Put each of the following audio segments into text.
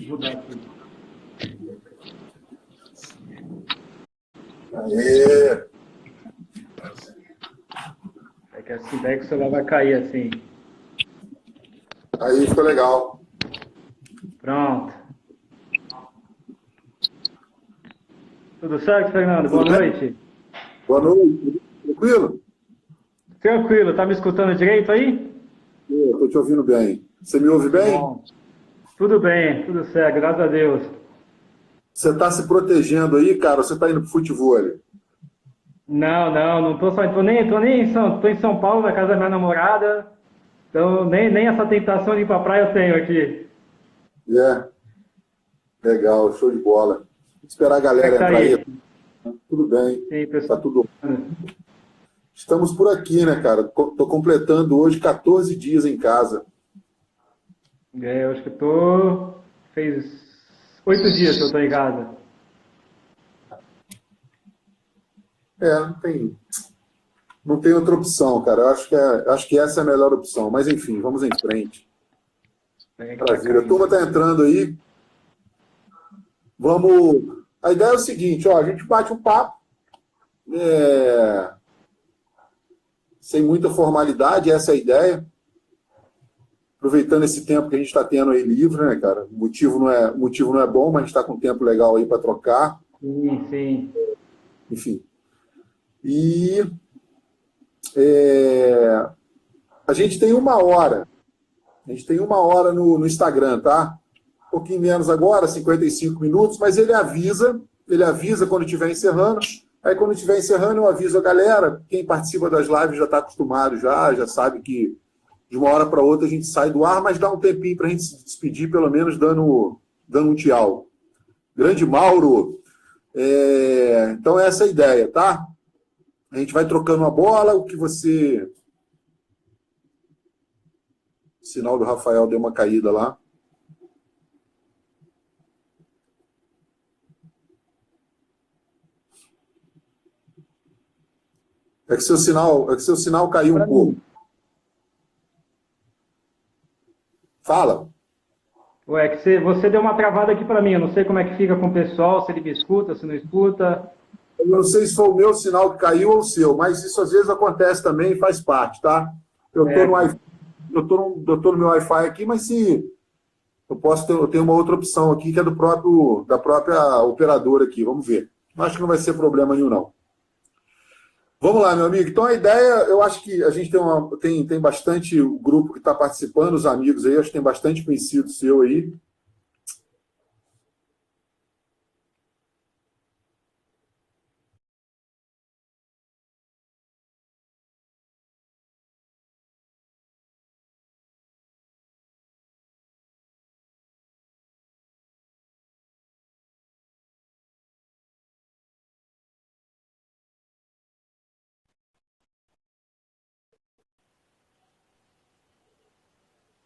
Vou dar aqui. Aê! É que assim, daí que o celular vai cair assim. Aí ficou legal. Pronto. Tudo certo, Fernando? Boa Tudo bem? noite. Boa noite. Tranquilo? Tranquilo, tá me escutando direito aí? Estou te ouvindo bem. Você me ouve bem? Bom. Tudo bem, tudo certo, graças a Deus. Você está se protegendo aí, cara? Ou você está indo para o futebol? Não tô só, tô nem tô em São Paulo, na casa da minha namorada. Então nem essa tentação de ir pra praia eu tenho aqui. É, legal, show de bola. Vou esperar a Como é que galera tá entrar aí. aí? Tudo bem, Sim, tá pessoal. tudo. Estamos por aqui, né, cara? Estou completando hoje 14 dias em casa. Eu acho que fez 8 dias que eu tô em casa. Não tem outra opção, cara. Eu acho que essa é a melhor opção. Mas enfim, vamos em frente. Pega que Para tá a vida. A caindo. turma está entrando aí. Vamos. A ideia é o seguinte, ó, a gente bate um papo, sem muita formalidade, essa é a ideia. Aproveitando esse tempo que a gente está tendo aí livre, né, cara? O motivo não é bom, mas a gente está com um tempo legal aí para trocar, Sim. enfim. E é, a gente tem 1 hora. A gente tem 1 hora no Instagram, tá? Um pouquinho menos agora, 55 minutos, mas ele avisa quando estiver encerrando. Aí quando estiver encerrando, eu aviso a galera. Quem participa das lives já está acostumado, já sabe que de uma hora para outra a gente sai do ar, mas dá um tempinho para a gente se despedir, pelo menos dando um tchau. Grande Mauro. Então essa é a ideia, tá? A gente vai trocando uma bola, o que você... O sinal do Rafael deu uma caída lá. É que seu sinal caiu um pouco. Fala. Ué, que você deu uma travada aqui pra mim. Eu não sei como é que fica com o pessoal, se ele me escuta, se não escuta. Eu não sei se foi o meu sinal que caiu ou o seu, mas isso às vezes acontece também e faz parte, tá? Eu tô no meu Wi-Fi aqui, mas se eu tenho uma outra opção aqui que é da própria operadora aqui. Vamos ver. Acho que não vai ser problema nenhum, não. Vamos lá, meu amigo. Então, a ideia, eu acho que a gente tem bastante o grupo que está participando, os amigos aí, acho que tem bastante conhecido seu aí.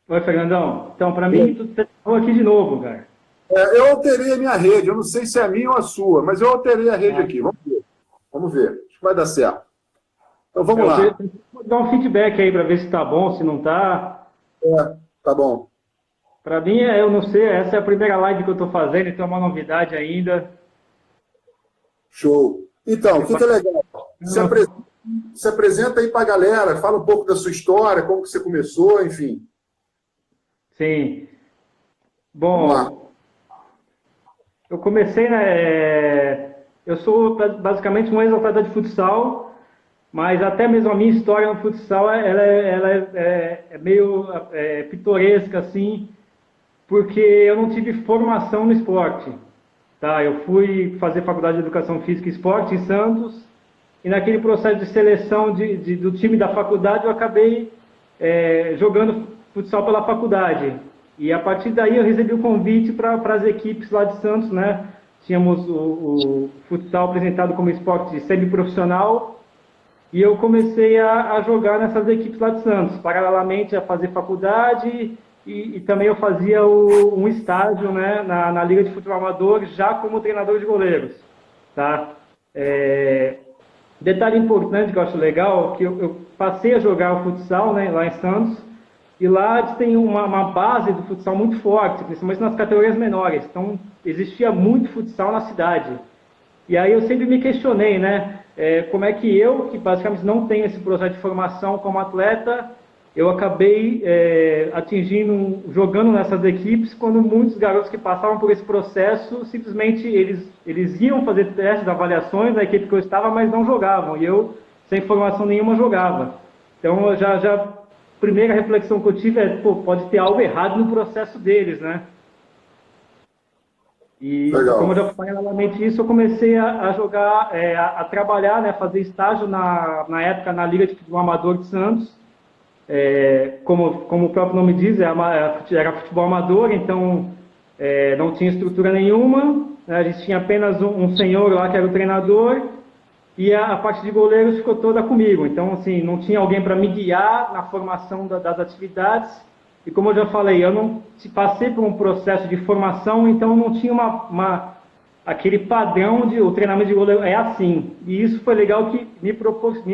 Oi, Fernandão. Então, pra mim, tu travou aqui de novo, cara. Eu alterei a minha rede, eu não sei se é a minha ou a sua, mas eu alterei a rede aqui. Vamos ver. Vamos ver. Acho que vai dar certo. Então, vamos lá. Vou dar um feedback aí pra ver se tá bom, se não tá. Tá bom. Pra mim, eu não sei, essa é a primeira live que eu tô fazendo, então é uma novidade ainda. Show. Então, o que é legal? Se apresenta aí para a galera, fala um pouco da sua história, como que você começou, enfim. Sim. Vamos lá. Bom, eu comecei, né? Eu sou basicamente um ex-atleta de futsal, mas até mesmo a minha história no futsal ela é meio pitoresca, assim, porque eu não tive formação no esporte. Tá? Eu fui fazer faculdade de Educação Física e Esporte em Santos, e naquele processo de seleção do time da faculdade eu acabei jogando futsal pela faculdade. E a partir daí eu recebi o convite para as equipes lá de Santos, né? Tínhamos o futsal apresentado como esporte semiprofissional e eu comecei a jogar nessas equipes lá de Santos, paralelamente a fazer faculdade e também eu fazia um estágio, né, na Liga de Futebol Amador já como treinador de goleiros, tá? Detalhe importante que eu acho legal, que eu passei a jogar o futsal, né, lá em Santos, e lá eles têm uma base do futsal muito forte, principalmente nas categorias menores. Então, existia muito futsal na cidade. E aí eu sempre me questionei, né, como é que eu, que basicamente não tenho esse processo de formação como atleta, eu acabei jogando nessas equipes, quando muitos garotos que passavam por esse processo, simplesmente eles iam fazer testes, avaliações na equipe que eu estava, mas não jogavam. E eu, sem formação nenhuma, jogava. Então, primeira reflexão que eu tive pô, pode ter algo errado no processo deles, né? E Legal. como eu já falei novamente isso, eu comecei a jogar, a trabalhar, né, fazer estágio na época na Liga de Futebol Amador de Santos. Como o próprio nome diz, era futebol amador, então não tinha estrutura nenhuma, né, a gente tinha apenas um senhor lá que era o treinador, e a parte de goleiros ficou toda comigo. Então, assim, não tinha alguém para me guiar na formação das atividades. E como eu já falei, eu não passei por um processo de formação, então não tinha aquele padrão de o treinamento de goleiro é assim. E isso foi legal que me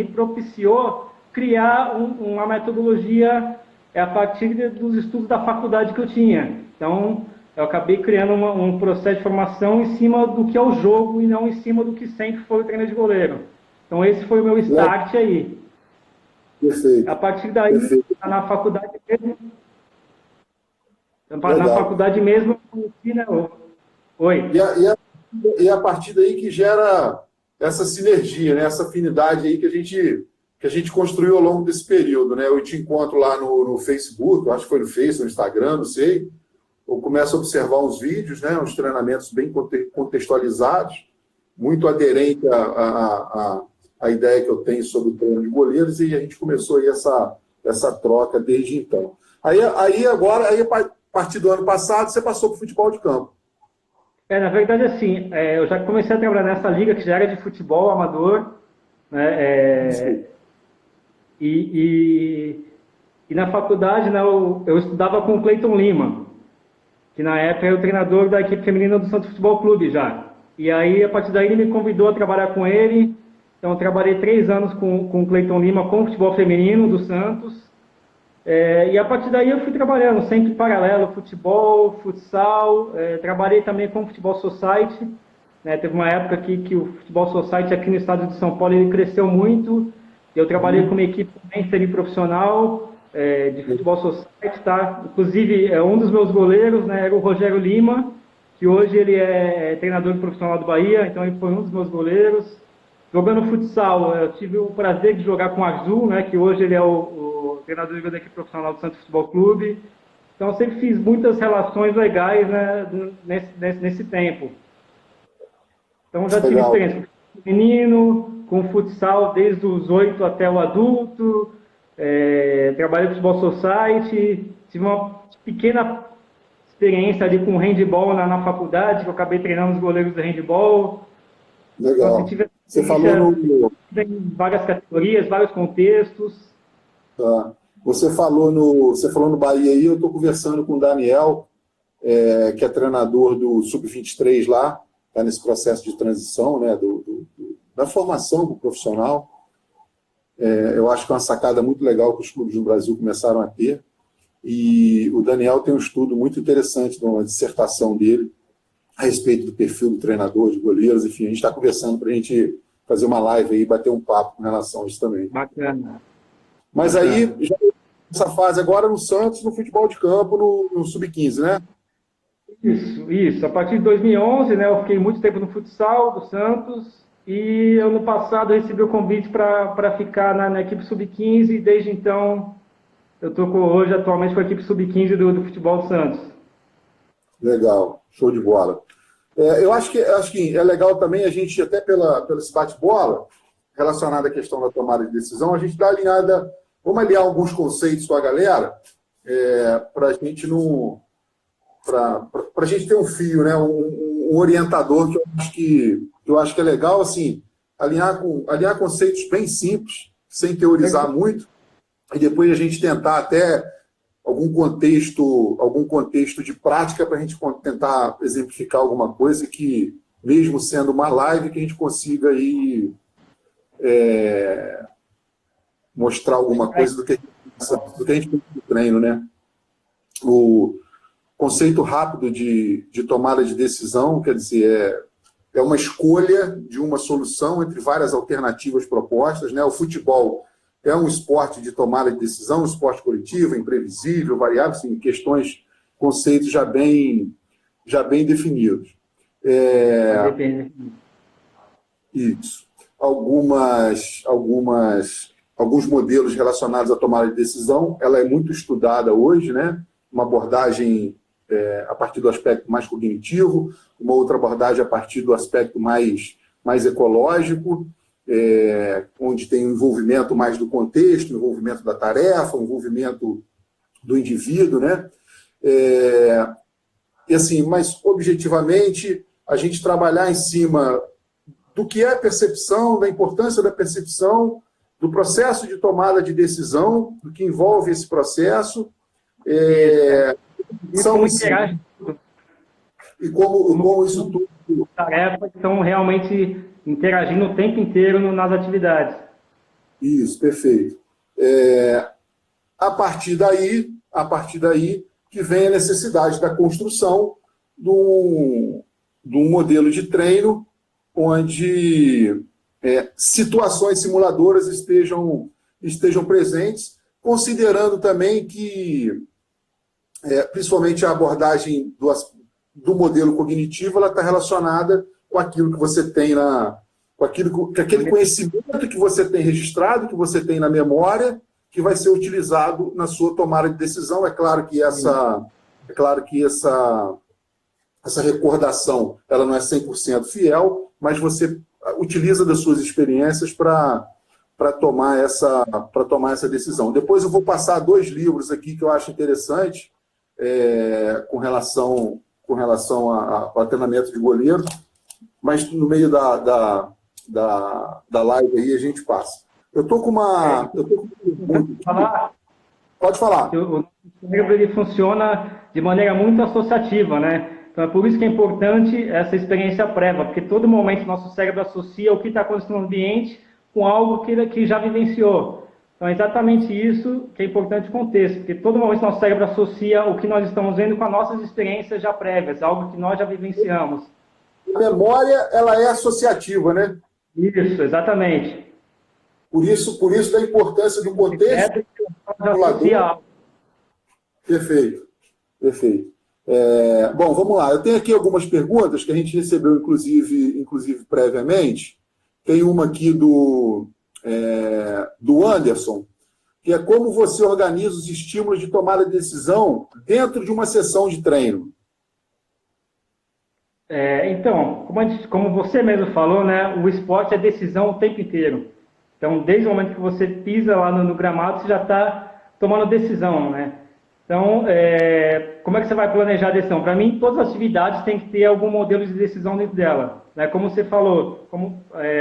propiciou criar uma metodologia a partir dos estudos da faculdade que eu tinha. Então, eu acabei criando um processo de formação em cima do que é o jogo e não em cima do que sempre foi o treino de goleiro. Então, esse foi o meu start aí. Perfeito. A partir daí, Perfeito. na faculdade mesmo, eu conheci, né? Oi. E a partir daí que gera essa sinergia, né? Essa afinidade aí que a gente construiu ao longo desse período, né? Eu te encontro lá no Facebook, eu acho que foi no Facebook, no Instagram, não sei. Eu começo a observar uns vídeos, né? Uns treinamentos bem contextualizados, muito aderente à ideia que eu tenho sobre o treino de goleiros, e a gente começou aí essa troca desde então. Aí a partir do ano passado, você passou para o futebol de campo. Na verdade, assim, eu já comecei a trabalhar nessa liga que já era de futebol amador, né? E na faculdade, né, eu estudava com o Cleiton Lima, que na época era o treinador da equipe feminina do Santos Futebol Clube já. E aí, a partir daí, ele me convidou a trabalhar com ele. Então, eu trabalhei 3 anos com o Cleiton Lima com o futebol feminino do Santos. E a partir daí eu fui trabalhando, sempre paralelo, futebol, futsal, trabalhei também com o futebol society, né? Teve uma época que o futebol society aqui no estado de São Paulo ele cresceu muito, eu trabalhei com uma equipe também semiprofissional de futebol society, tá? Inclusive, um dos meus goleiros, né, era o Rogério Lima, que hoje ele é treinador profissional do Bahia, então ele foi um dos meus goleiros. Jogando futsal, eu tive o prazer de jogar com o Azul, né, que hoje ele é o treinador da equipe profissional do Santos Futebol Clube. Então, eu sempre fiz muitas relações legais, né, nesse tempo. Então, já tive experiência com o feminino, com o futsal desde os 8 até o adulto, trabalhei com o futebol society, tive uma pequena experiência ali com o handball na faculdade, que eu acabei treinando os goleiros do handball. Legal. Então, você falou em várias categorias, vários contextos. Tá. Você falou no Bahia aí, eu estou conversando com o Daniel, que é treinador do Sub-23 lá, está nesse processo de transição, né, da formação do profissional. Eu acho que é uma sacada muito legal que os clubes no Brasil começaram a ter. E o Daniel tem um estudo muito interessante, uma dissertação dele, a respeito do perfil do treinador, de goleiros, enfim, a gente está conversando para a gente fazer uma live aí, bater um papo com relação a isso também. Bacana. Mas aí, já essa fase agora no Santos, no futebol de campo, no Sub-15, né? Isso. A partir de 2011, né, eu fiquei muito tempo no futsal do Santos e ano passado eu recebi o convite para ficar na equipe Sub-15 e desde então eu estou hoje atualmente com a equipe Sub-15 do futebol do Santos. Legal, show de bola. Eu acho que é legal também a gente, até pelo esse bate-bola, relacionado à questão da tomada de decisão, a gente dá alinhada, vamos alinhar alguns conceitos com a galera, para a gente não... para a gente ter um fio, né, um orientador que eu acho que é legal, assim, alinhar conceitos bem simples, sem teorizar muito, e depois a gente tentar até algum contexto de prática para a gente tentar exemplificar alguma coisa que, mesmo sendo uma live, que a gente consiga ir mostrar alguma coisa do que a gente pensa no treino, né? O conceito rápido de tomada de decisão, quer dizer, é uma escolha de uma solução entre várias alternativas propostas, né? O futebol é um esporte de tomada de decisão, um esporte coletivo, imprevisível, variável, assim, questões, conceitos já bem definidos. Isso. Alguns modelos relacionados à tomada de decisão, ela é muito estudada hoje, né? Uma abordagem a partir do aspecto mais cognitivo, uma outra abordagem a partir do aspecto mais ecológico, onde tem o envolvimento mais do contexto, o envolvimento da tarefa, o envolvimento do indivíduo, né? E assim, mas objetivamente, a gente trabalhar em cima do que é a percepção, da importância da percepção, do processo de tomada de decisão, do que envolve esse processo, e como isso tudo... Tarefas estão realmente interagindo o tempo inteiro nas atividades. Isso, perfeito. A partir daí que vem a necessidade da construção de um modelo de treino onde situações simuladoras estejam presentes, considerando também que, principalmente a abordagem do modelo cognitivo, ela está relacionada com aquilo que você tem com aquele conhecimento que você tem registrado, que você tem na memória, que vai ser utilizado na sua tomada de decisão. É claro que essa recordação ela não é 100% fiel, mas você utiliza das suas experiências para tomar essa decisão. Depois eu vou passar 2 livros aqui que eu acho interessante com relação ao treinamento de goleiro, mas no meio da live aí a gente passa. Eu estou com uma... Pode falar. O cérebro ele funciona de maneira muito associativa, né? Então é por isso que é importante essa experiência prévia, porque todo momento nosso cérebro associa o que está acontecendo no ambiente com algo que ele já vivenciou. Então é exatamente isso que é importante o contexto, porque todo momento nosso cérebro associa o que nós estamos vendo com as nossas experiências já prévias, algo que nós já vivenciamos. A memória, ela é associativa, né? Isso, exatamente. Por isso da importância do contexto. Perfeito. Bom, vamos lá. Eu tenho aqui algumas perguntas que a gente recebeu, inclusive previamente. Tem uma aqui do Anderson, que é como você organiza os estímulos de tomada de decisão dentro de uma sessão de treino. Então, como você mesmo falou, né, o esporte é decisão o tempo inteiro. Então, desde o momento que você pisa lá no gramado, você já está tomando decisão, né? Então, como é que você vai planejar a decisão? Para mim, todas as atividades têm que ter algum modelo de decisão dentro dela. Né? Como você falou,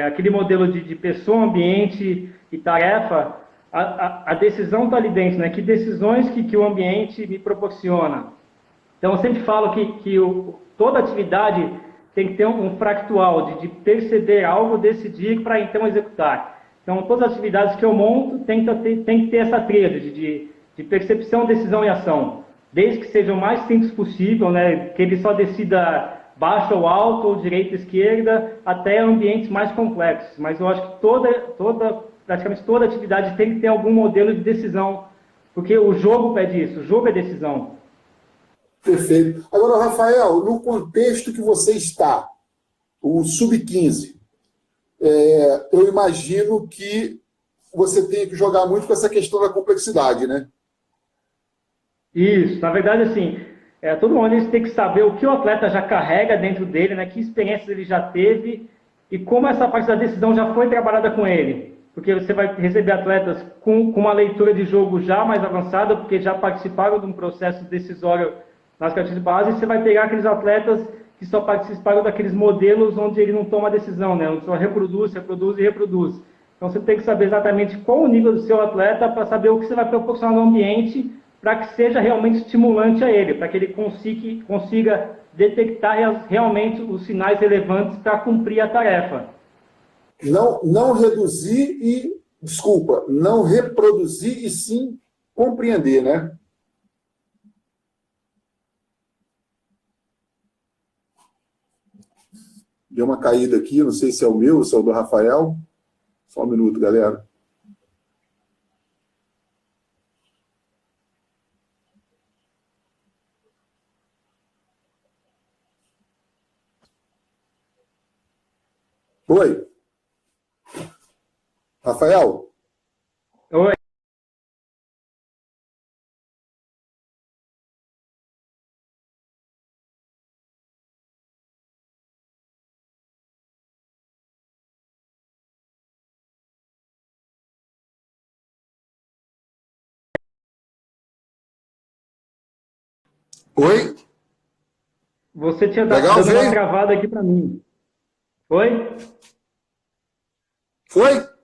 aquele modelo de pessoa, ambiente e tarefa, a decisão está ali dentro, né? Que decisões que o ambiente me proporciona. Então, eu sempre falo que toda atividade tem que ter um fractual de perceber algo, decidir para então executar. Então, todas as atividades que eu monto tem que ter essa tríade de percepção, decisão e ação. Desde que seja o mais simples possível, né, que ele só decida baixo ou alto, ou direita ou esquerda, até ambientes mais complexos. Mas eu acho que praticamente toda atividade tem que ter algum modelo de decisão, porque o jogo pede isso, o jogo é decisão. Perfeito. Agora, Rafael, no contexto que você está, o Sub-15, eu imagino que você tenha que jogar muito com essa questão da complexidade, né? Isso, na verdade, assim, todo mundo tem que saber o que o atleta já carrega dentro dele, né, que experiências ele já teve e como essa parte da decisão já foi trabalhada com ele. Porque você vai receber atletas com uma leitura de jogo já mais avançada, porque já participaram de um processo decisório nas categorias de base, e você vai pegar aqueles atletas que só participaram daqueles modelos onde ele não toma decisão, né, onde só reproduz. Então você tem que saber exatamente qual o nível do seu atleta para saber o que você vai proporcionar no ambiente para que seja realmente estimulante a ele, para que ele consiga detectar realmente os sinais relevantes para cumprir a tarefa. Não reduzir e, desculpa, não reproduzir e sim compreender, né? Deu uma caída aqui, não sei se é o meu, se é o do Rafael. Só um minuto, galera. Oi. Rafael? Oi. Oi? Você tinha Legal, dado uma travada aqui para mim. Oi? Foi?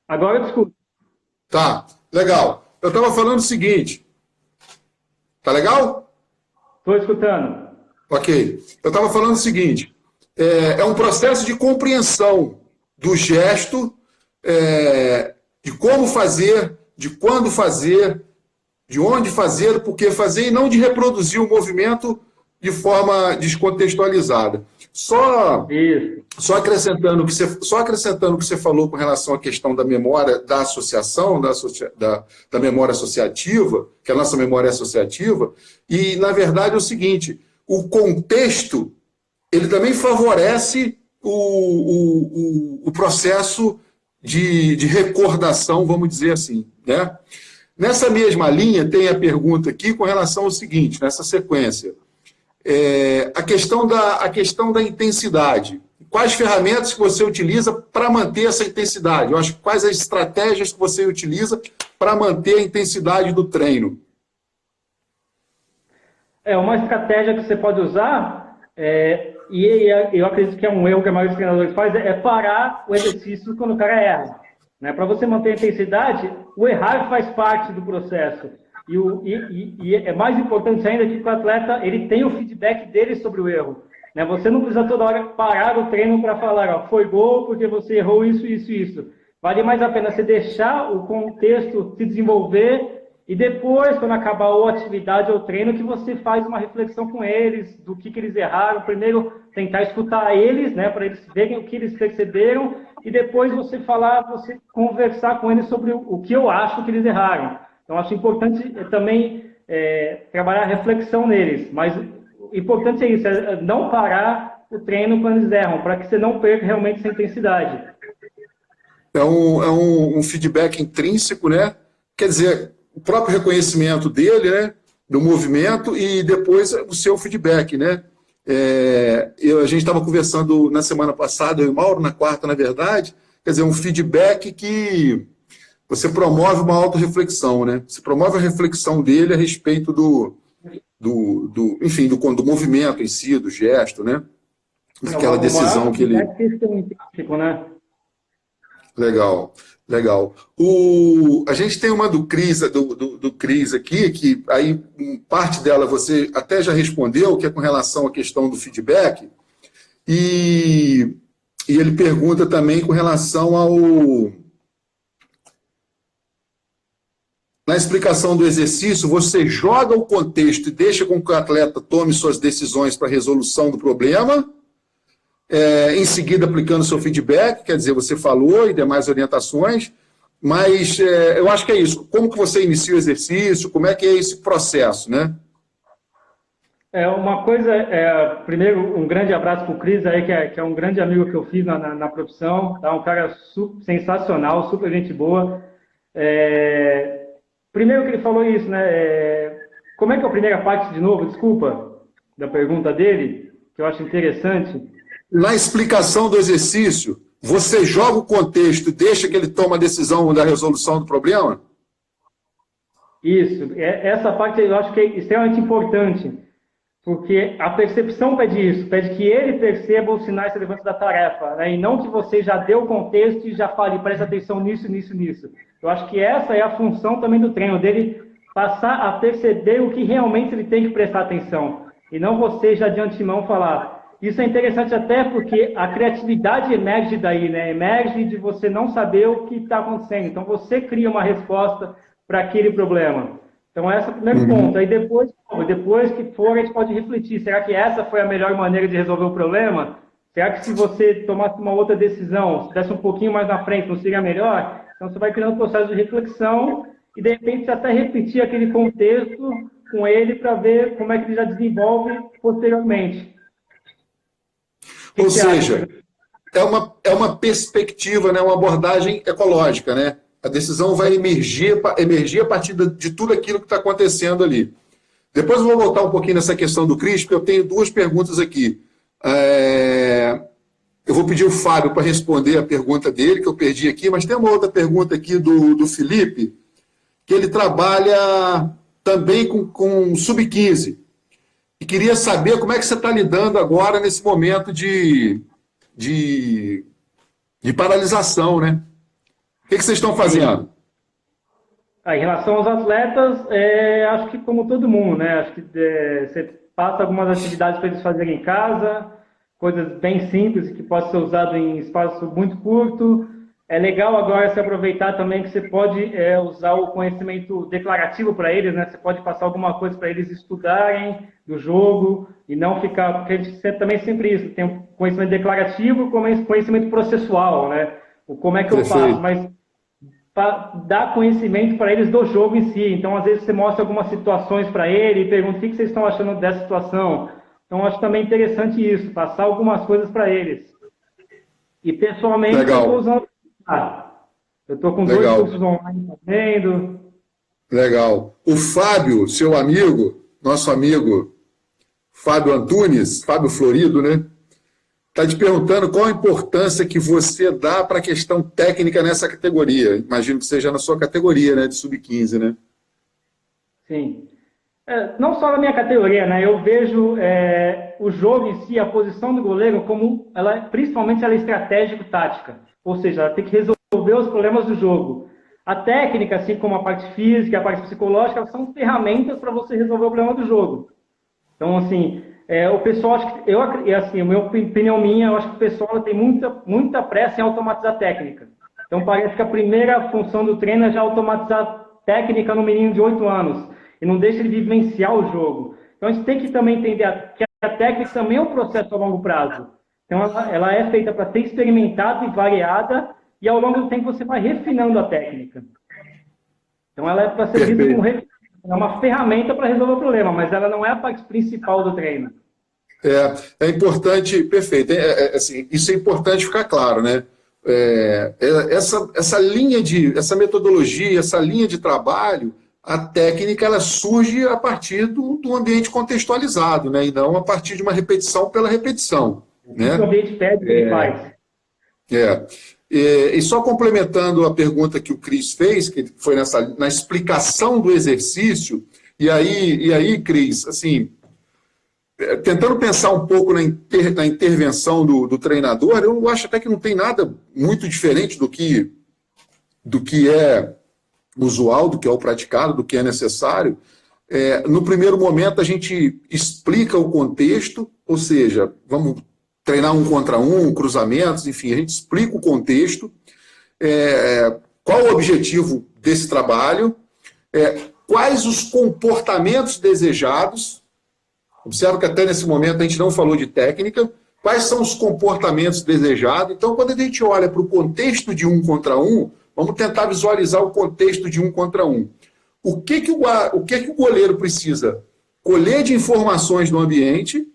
Agora eu escuto. Tá, legal. Eu estava falando o seguinte. Tá legal? Estou escutando. Ok. Eu estava falando o seguinte. É um processo de compreensão do gesto, de como fazer, de quando fazer, de onde fazer, por que fazer, e não de reproduzir o movimento de forma descontextualizada. Só acrescentando o que você falou com relação à questão da memória da associação, da memória associativa, que a nossa memória é associativa, e, na verdade, é o seguinte, o contexto, ele também favorece o processo de recordação, vamos dizer assim, né? Nessa mesma linha, tem a pergunta aqui com relação ao seguinte, nessa sequência. A questão da intensidade. Quais ferramentas que você utiliza para manter essa intensidade? Eu acho que quais as estratégias que você utiliza para manter a intensidade do treino? Uma estratégia que você pode usar, e eu acredito que é um erro que a maioria dos treinadores faz, é parar o exercício quando o cara erra. Né? Para você manter a intensidade, o errar faz parte do processo. E é mais importante ainda que o atleta ele tenha o feedback dele sobre o erro. Né? Você não precisa toda hora parar o treino para falar, ó, foi gol porque você errou isso, isso, isso. Vale mais a pena você deixar o contexto se desenvolver e depois, quando acabar a atividade ou treino, que você faz uma reflexão com eles, do que eles erraram. Primeiro, tentar escutar eles, né, para eles verem o que eles perceberam, e depois você conversar com eles sobre o que eu acho que eles erraram. Então, acho importante também trabalhar a reflexão neles, mas o importante é isso, é não parar o treino quando eles erram, para que você não perca realmente essa intensidade. É um feedback intrínseco, né? Quer dizer, o próprio reconhecimento dele, né? Do movimento e depois o seu feedback, né? A gente estava conversando na semana passada, eu e o Mauro, na quarta, na verdade, quer dizer, um feedback que você promove uma autorreflexão, né? Você promove a reflexão dele a respeito do movimento em si, do gesto, né? Aquela decisão que ele... né? Legal, legal. A gente tem uma do Cris aqui, que aí parte dela você até já respondeu, que é com relação à questão do feedback, e ele pergunta também com relação na explicação do exercício, você joga o contexto e deixa com que o atleta tome suas decisões para a resolução do problema, em seguida aplicando seu feedback, quer dizer, você falou e demais orientações, mas eu acho que é isso. Como que você inicia o exercício, como é que é esse processo, né? Uma coisa, primeiro, um grande abraço para o Cris, aí, que é um grande amigo que eu fiz na profissão, tá? Um cara sensacional, super gente boa. Primeiro que ele falou isso, né? Como é que é a primeira parte, de novo, desculpa, da pergunta dele, que eu acho interessante? Na explicação do exercício, você joga o contexto e deixa que ele tome a decisão da resolução do problema? Isso. Essa parte eu acho que é extremamente importante, porque a percepção pede isso, pede que ele perceba os sinais relevantes da tarefa, né? E não que você já dê o contexto e já fale, presta atenção nisso, nisso, nisso. Eu acho que essa é a função também do treino, dele passar a perceber o que realmente ele tem que prestar atenção, e não você já de antemão falar. Isso é interessante até porque a criatividade emerge daí, né? Emerge de você não saber o que está acontecendo. Então, você cria uma resposta para aquele problema. Então, esse é o primeiro ponto. Aí, depois que for, a gente pode refletir. Será que essa foi a melhor maneira de resolver o problema? Será que se você tomasse uma outra decisão, se tivesse um pouquinho mais na frente, não seria melhor? Então, você vai criando um processo de reflexão e, de repente, você até repetir aquele contexto com ele para ver como é que ele já desenvolve posteriormente. Ou seja, é uma perspectiva, né, uma abordagem ecológica, né? A decisão vai emergir a partir de tudo aquilo que está acontecendo ali. Depois eu vou voltar um pouquinho nessa questão do Cris, porque eu tenho duas perguntas aqui. Eu vou pedir o Fábio para responder a pergunta dele, que eu perdi aqui, mas tem uma outra pergunta aqui do Felipe, que ele trabalha também com sub-15. E queria saber como é que você está lidando agora nesse momento de paralisação, né? O que vocês estão fazendo? Em relação aos atletas, acho que como todo mundo, né? Acho que você passa algumas atividades para eles fazerem em casa, coisas bem simples que podem ser usadas em espaço muito curto. É legal agora se aproveitar também que você pode usar o conhecimento declarativo para eles, né? Você pode passar alguma coisa para eles estudarem do jogo e não ficar... Porque a gente também sempre isso, tem um conhecimento declarativo e conhecimento processual, né? O como é que eu faço, mas para dar conhecimento para eles do jogo em si. Então, às vezes, você mostra algumas situações para ele e pergunta o que vocês estão achando dessa situação. Então, acho também interessante isso, passar algumas coisas para eles. E, pessoalmente, Legal. eu estou usando... eu estou com Legal. 2 cursos online fazendo. Legal. O Fábio, seu amigo, nosso amigo Fábio Antunes, Fábio Florido, né? Está te perguntando qual a importância que você dá para a questão técnica nessa categoria. Imagino que seja na sua categoria, né, de sub-15, né? Sim. Não só na minha categoria, né? Eu vejo o jogo em si, a posição do goleiro, como principalmente ela é estratégico-tática. Ou seja, ela tem que resolver os problemas do jogo. A técnica, assim como a parte física, a parte psicológica, elas são ferramentas para você resolver o problema do jogo. Então, assim, o pessoal, acho que, assim, a minha opinião minha, eu acho que o pessoal tem muita pressa em automatizar a técnica. Então, parece que a primeira função do treino é já automatizar a técnica no menino de 8 anos, e não deixa ele vivenciar o jogo. Então, a gente tem que também entender que a técnica também é um processo a longo prazo. Então, ela é feita para ser experimentada e variada, e ao longo do tempo você vai refinando a técnica. Então, ela é para ser vista como é uma ferramenta para resolver o problema, mas ela não é a parte principal do treino. É importante, perfeito. Assim, isso é importante ficar claro, né? Essa metodologia, essa linha de trabalho, a técnica, ela surge a partir do ambiente contextualizado, né? E não a partir de uma repetição pela repetição. Né? O ambiente pede, ele faz. E só complementando a pergunta que o Cris fez, que foi na explicação do exercício, e aí, Cris, assim, tentando pensar um pouco na intervenção do treinador, eu acho até que não tem nada muito diferente do que é usual, do que é o praticado, do que é necessário. No primeiro momento, a gente explica o contexto, ou seja, vamos treinar 1 contra 1, cruzamentos, enfim, a gente explica o contexto, qual o objetivo desse trabalho, quais os comportamentos desejados. Observa que até nesse momento a gente não falou de técnica, quais são os comportamentos desejados. Então, quando a gente olha para o contexto de 1 contra 1, vamos tentar visualizar o contexto de 1 contra 1. O que o goleiro precisa? Colher de informações no ambiente,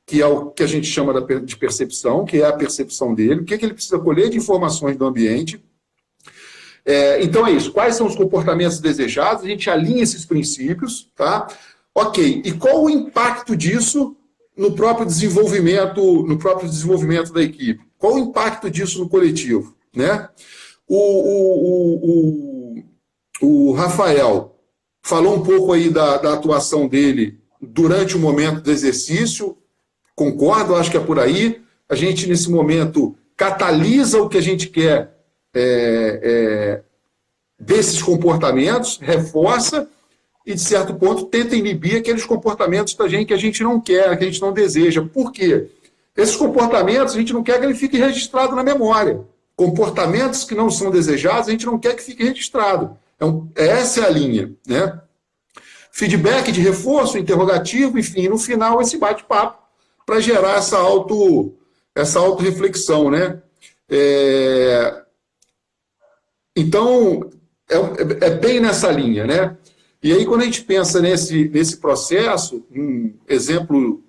que é o que a gente chama de percepção, que é a percepção dele. O que ele precisa colher de informações do ambiente? Então é isso. Quais são os comportamentos desejados? A gente alinha esses princípios, tá? Ok. E qual o impacto disso no próprio desenvolvimento da equipe? Qual o impacto disso no coletivo? Né? O Rafael falou um pouco aí da atuação dele durante o momento do exercício, concordo, acho que é por aí. A gente, nesse momento, catalisa o que a gente quer desses comportamentos, reforça e, de certo ponto, tenta inibir aqueles comportamentos da gente que a gente não quer, que a gente não deseja. Por quê? Esses comportamentos a gente não quer que ele fique registrado na memória. Comportamentos que não são desejados, a gente não quer que fique registrado. Então, essa é a linha, né? Feedback de reforço, interrogativo, enfim, no final esse bate-papo para gerar essa autorreflexão, né? Então, é bem nessa linha, né? E aí, quando a gente pensa nesse processo, um exemplo,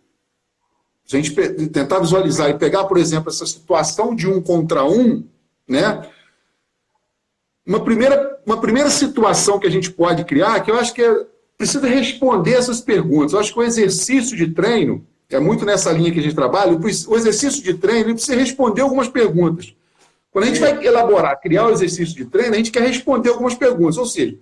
se a gente tentar visualizar e pegar, por exemplo, essa situação de 1 contra 1, né? Uma primeira situação que a gente pode criar, que eu acho que precisa responder essas perguntas. Eu acho que o exercício de treino, é muito nessa linha que a gente trabalha, o exercício de treino ele precisa responder algumas perguntas. Quando a gente vai elaborar, criar o exercício de treino, a gente quer responder algumas perguntas, ou seja,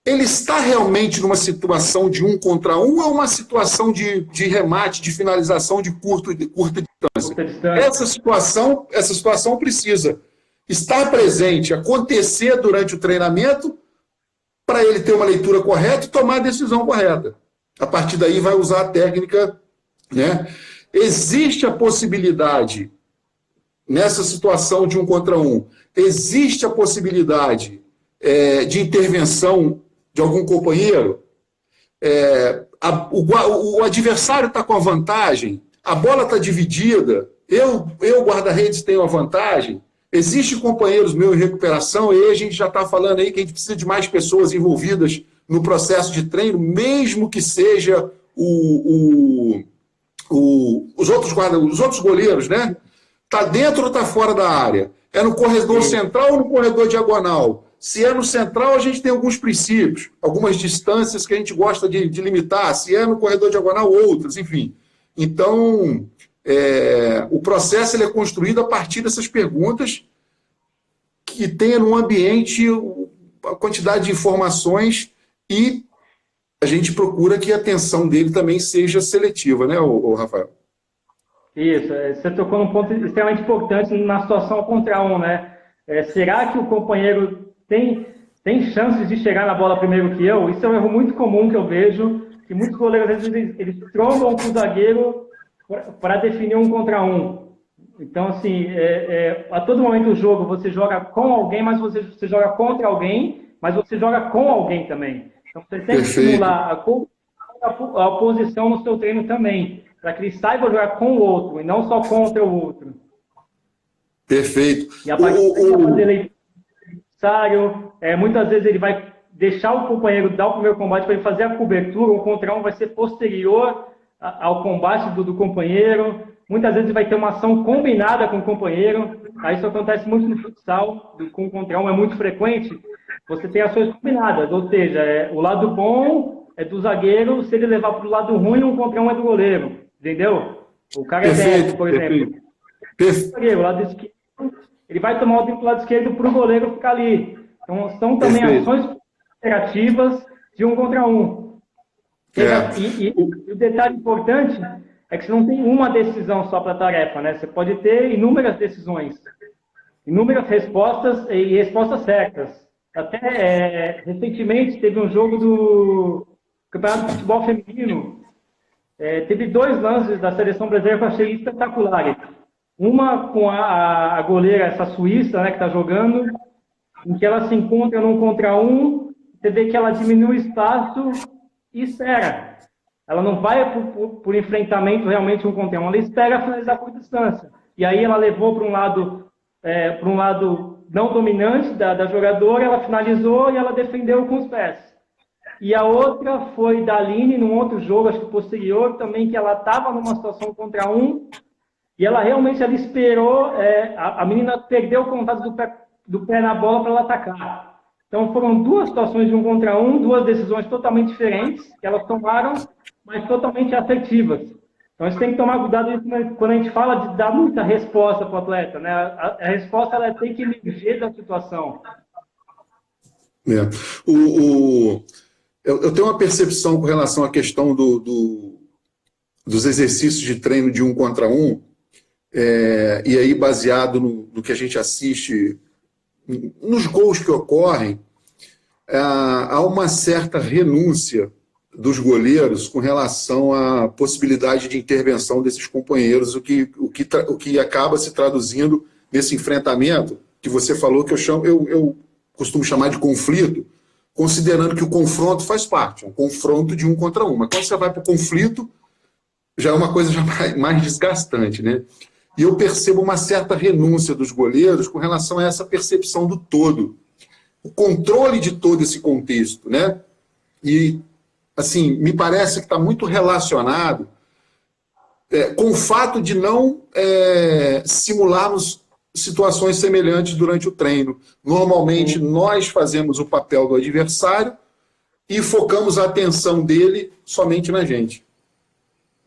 ele está realmente numa situação de 1 contra 1 ou é uma situação de remate, de finalização de curta distância? Essa situação precisa estar presente, acontecer durante o treinamento para ele ter uma leitura correta e tomar a decisão correta. A partir daí vai usar a técnica, né? Existe a possibilidade, nessa situação de 1 contra 1, existe a possibilidade de intervenção de algum companheiro? O adversário está com a vantagem, a bola está dividida, eu guarda-redes, tenho a vantagem, existem companheiros meus em recuperação, e aí a gente já está falando aí que a gente precisa de mais pessoas envolvidas no processo de treino, mesmo que seja os outros goleiros, né? Está dentro ou está fora da área? É no corredor central ou no corredor diagonal? Se é no central, a gente tem alguns princípios, algumas distâncias que a gente gosta de limitar. Se é no corredor diagonal, outras, enfim. Então, o processo ele é construído a partir dessas perguntas que tenha no ambiente a quantidade de informações e a gente procura que a atenção dele também seja seletiva, né, Rafael? Isso, você tocou num ponto extremamente importante na situação contra 1, né? Será que o companheiro tem chances de chegar na bola primeiro que eu? Isso é um erro muito comum que eu vejo, que muitos goleiros, às vezes, eles trombam com o zagueiro para definir 1 contra 1. Então, assim, a todo momento do jogo você joga com alguém, mas você joga contra alguém, mas você joga com alguém também. Então, você tem que estimular a oposição no seu treino também, para que ele saiba jogar com o outro, e não só contra o outro. Perfeito. E a partir fazer adversário, muitas vezes ele vai deixar o companheiro dar o primeiro combate para ele fazer a cobertura, o contra 1 vai ser posterior ao combate do companheiro. Muitas vezes vai ter uma ação combinada com o companheiro. Isso acontece muito no futsal, com o contra 1 é muito frequente. Você tem ações combinadas, ou seja, o lado bom é do zagueiro, se ele levar para o lado ruim, 1 contra 1 é do goleiro. Entendeu? O cara é destro, por exemplo. O lado esquerdo, ele vai tomar o lado esquerdo para o goleiro ficar ali. Então, são também ações operativas de 1 contra 1. E o detalhe importante é que você não tem uma decisão só para a tarefa, né? Você pode ter inúmeras decisões, inúmeras respostas e respostas certas. Até recentemente teve um jogo do Campeonato de Futebol Feminino. Teve 2 lances da seleção brasileira que eu achei espetaculares. Uma com a goleira, essa suíça, né, que está jogando, em que ela se encontra num contra 1, você vê que ela diminui o espaço e espera. Ela não vai por enfrentamento realmente 1 contra 1, ela espera finalizar por distância. E aí ela levou para um lado não dominante da jogadora, ela finalizou e ela defendeu com os pés. E a outra foi da Aline, num outro jogo, acho que posterior, também, que ela estava numa situação contra 1, e ela realmente esperou, a menina perdeu o contato do pé na bola para ela atacar. Então foram 2 situações de 1 contra 1, 2 decisões totalmente diferentes, que elas tomaram, mas totalmente assertivas. Então, a gente tem que tomar cuidado quando a gente fala de dar muita resposta para o atleta, né? A resposta ela tem que emergir da situação. É. Eu tenho uma percepção com relação à questão dos exercícios de treino de 1 contra 1, e aí baseado no que a gente assiste, nos gols que ocorrem, há uma certa renúncia dos goleiros com relação à possibilidade de intervenção desses companheiros, o que acaba se traduzindo nesse enfrentamento que você falou, que eu costumo chamar de conflito, considerando que o confronto faz parte, um confronto de 1 contra 1. Mas quando você vai para o conflito, já é uma coisa já mais desgastante, né? E eu percebo uma certa renúncia dos goleiros com relação a essa percepção do todo, o controle de todo esse contexto, né? E, assim, me parece que está muito relacionado com o fato de não simularmos situações semelhantes durante o treino. Normalmente, nós fazemos o papel do adversário e focamos a atenção dele somente na gente.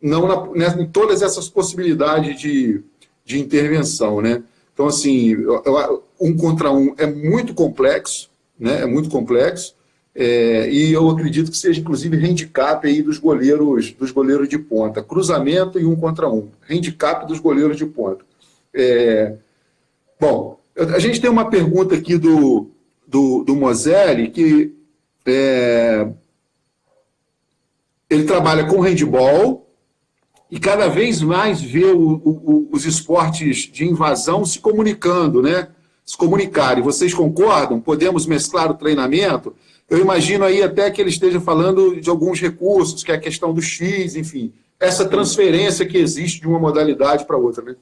Não em todas essas possibilidades de intervenção, né? Então, assim, 1 contra 1 é muito complexo, né? É muito complexo, e eu acredito que seja, inclusive, handicap aí dos goleiros de ponta. Cruzamento e 1 contra 1. Handicap dos goleiros de ponta. Bom, a gente tem uma pergunta aqui do Moselli, que ele trabalha com handball e cada vez mais vê os esportes de invasão se comunicando, né? Se comunicarem. Vocês concordam? Podemos mesclar o treinamento? Eu imagino aí até que ele esteja falando de alguns recursos, que é a questão do X, enfim, essa transferência que existe de uma modalidade para outra, né?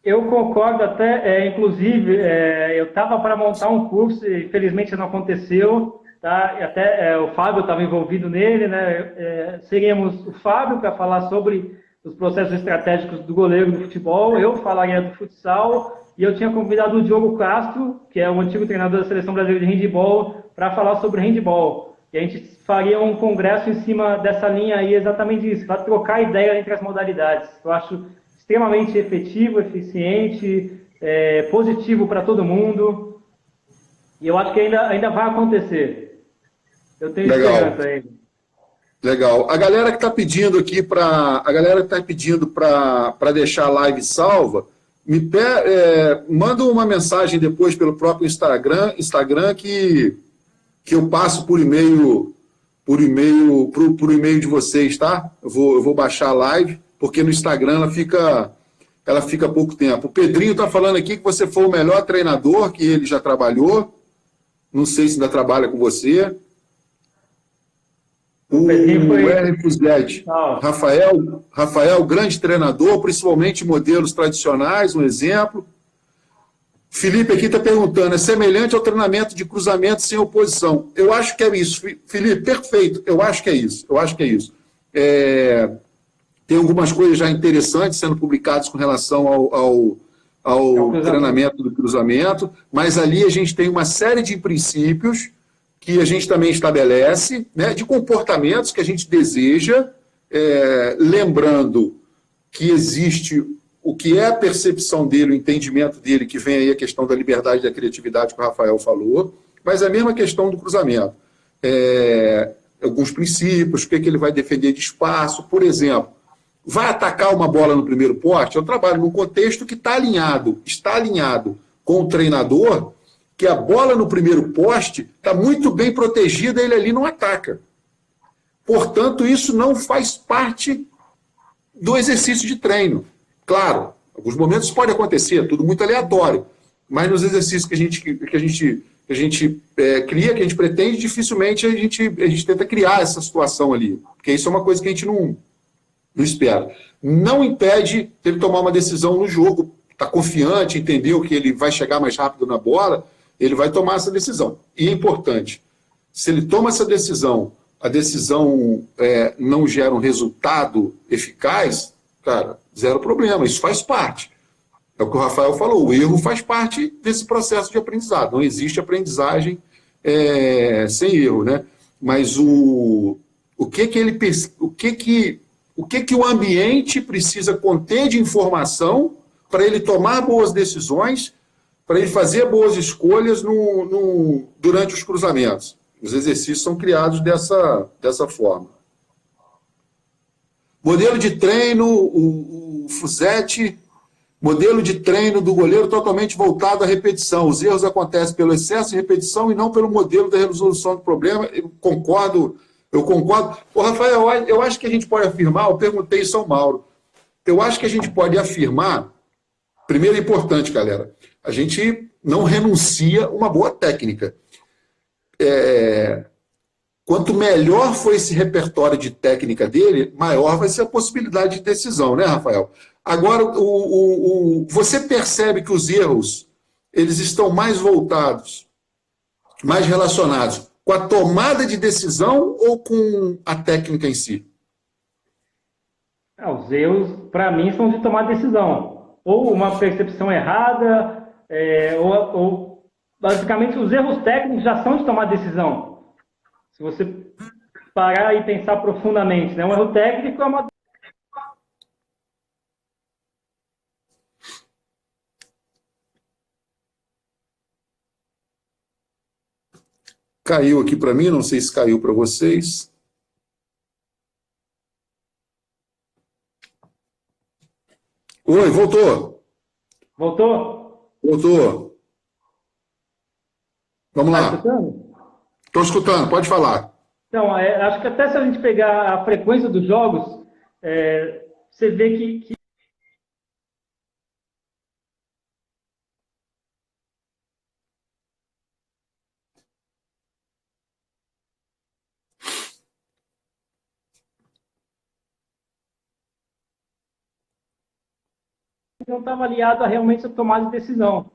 Eu concordo até, inclusive, eu estava para montar um curso, e infelizmente não aconteceu, tá? E até o Fábio estava envolvido nele, né? Seríamos o Fábio para falar sobre os processos estratégicos do goleiro do futebol, eu falaria do futsal, e eu tinha convidado o Diogo Castro, que é o antigo treinador da Seleção Brasileira de Handebol, para falar sobre handebol. E a gente faria um congresso em cima dessa linha aí, exatamente isso, para trocar ideia entre as modalidades. Eu acho extremamente efetivo, eficiente, positivo para todo mundo. E eu acho que ainda vai acontecer. Eu tenho esperança ainda. Legal. A galera que está pedindo aqui para deixar a live salva, manda uma mensagem depois pelo próprio Instagram que eu passo por e-mail pro e-mail de vocês, tá? Eu vou baixar a live, porque no Instagram ela fica pouco tempo. O Pedrinho está falando aqui que você foi o melhor treinador que ele já trabalhou. Não sei se ainda trabalha com você. O R. Fuzete. Rafael, grande treinador, principalmente modelos tradicionais, um exemplo. Felipe aqui está perguntando, é semelhante ao treinamento de cruzamento sem oposição? Eu acho que é isso. Felipe, perfeito. Eu acho que é isso. Tem algumas coisas já interessantes sendo publicadas com relação ao treinamento do cruzamento, mas ali a gente tem uma série de princípios que a gente também estabelece, né, de comportamentos que a gente deseja, lembrando que existe o que é a percepção dele, o entendimento dele, que vem aí a questão da liberdade e da criatividade que o Rafael falou, mas a mesma questão do cruzamento. Alguns princípios, o que ele vai defender de espaço, por exemplo, vai atacar uma bola no primeiro poste, eu trabalho num contexto que está alinhado com o treinador, que a bola no primeiro poste está muito bem protegida, ele ali não ataca. Portanto, isso não faz parte do exercício de treino. Claro, em alguns momentos pode acontecer, tudo muito aleatório, mas nos exercícios que a gente cria, que a gente pretende, dificilmente a gente tenta criar essa situação ali, porque isso é uma coisa que a gente não espera. Não impede ele tomar uma decisão no jogo, está confiante, entendeu que ele vai chegar mais rápido na bola, ele vai tomar essa decisão. E é importante, se ele toma essa decisão, a decisão não gera um resultado eficaz, cara, zero problema, isso faz parte. É o que o Rafael falou, o erro faz parte desse processo de aprendizado. Não existe aprendizagem sem erro, né? Mas o que O que o ambiente precisa conter de informação para ele tomar boas decisões, para ele fazer boas escolhas durante os cruzamentos. Os exercícios são criados dessa forma. Modelo de treino, o Fusetti, modelo de treino do goleiro totalmente voltado à repetição. Os erros acontecem pelo excesso de repetição e não pelo modelo da resolução do problema. Eu concordo. Ô, Rafael, eu acho que a gente pode afirmar, eu perguntei isso ao Mauro, eu acho que a gente pode afirmar, primeiro é importante, galera, a gente não renuncia uma boa técnica. Quanto melhor for esse repertório de técnica dele, maior vai ser a possibilidade de decisão, né, Rafael? Agora, você percebe que os erros eles estão mais voltados, mais relacionados com a tomada de decisão ou com a técnica em si? Os erros, para mim, são de tomar decisão. Ou uma percepção errada, ou basicamente os erros técnicos já são de tomar decisão. Se você parar e pensar profundamente, né? Um erro técnico é uma... Caiu aqui para mim, não sei se caiu para vocês. Oi, voltou. Voltou? Voltou. Vamos lá. Tá escutando? Estou escutando, pode falar. Então, acho que até se a gente pegar a frequência dos jogos, você vê que não estava aliado a realmente a tomada de decisão.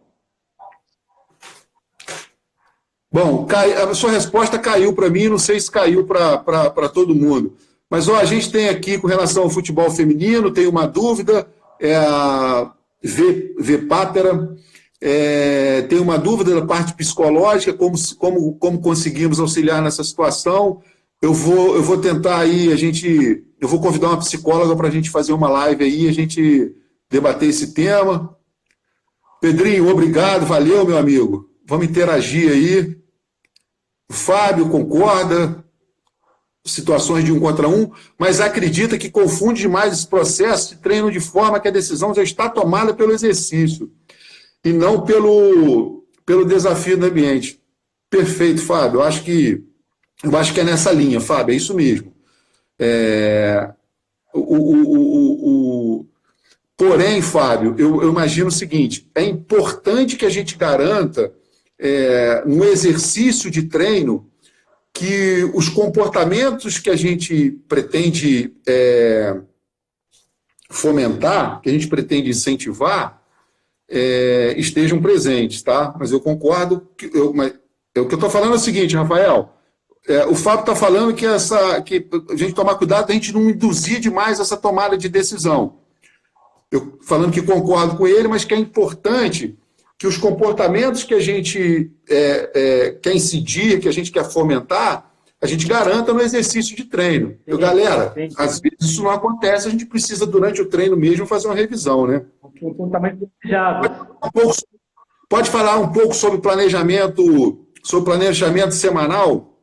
Bom, a sua resposta caiu para mim, não sei se caiu para todo mundo. Mas a gente tem aqui, com relação ao futebol feminino, tem uma dúvida, a V. Pátera, tem uma dúvida da parte psicológica, como conseguimos auxiliar nessa situação. Eu vou tentar aí, eu vou convidar uma psicóloga para a gente fazer uma live aí, a gente debater esse tema. Pedrinho, obrigado, valeu, meu amigo. Vamos interagir aí. O Fábio concorda, situações de 1 contra 1, mas acredita que confunde demais esse processo de treino de forma que a decisão já está tomada pelo exercício e não pelo desafio do ambiente. Perfeito, Fábio. Eu acho que é nessa linha, Fábio, é isso mesmo. Porém, Fábio, eu imagino o seguinte, é importante que a gente garanta, no exercício de treino, que os comportamentos que a gente pretende fomentar, que a gente pretende incentivar, estejam presentes, tá? Mas eu concordo, o que eu estou falando é o seguinte, Rafael, o Fábio está falando que a gente tomar cuidado, a gente não induzir demais essa tomada de decisão. Eu falando que concordo com ele, mas que é importante que os comportamentos que a gente quer incidir, que a gente quer fomentar, a gente garanta no exercício de treino. Sim, galera, sim. Às vezes isso não acontece, a gente precisa, durante o treino mesmo, fazer uma revisão, né? Comportamento desejado. Pode falar um pouco sobre planejamento semanal?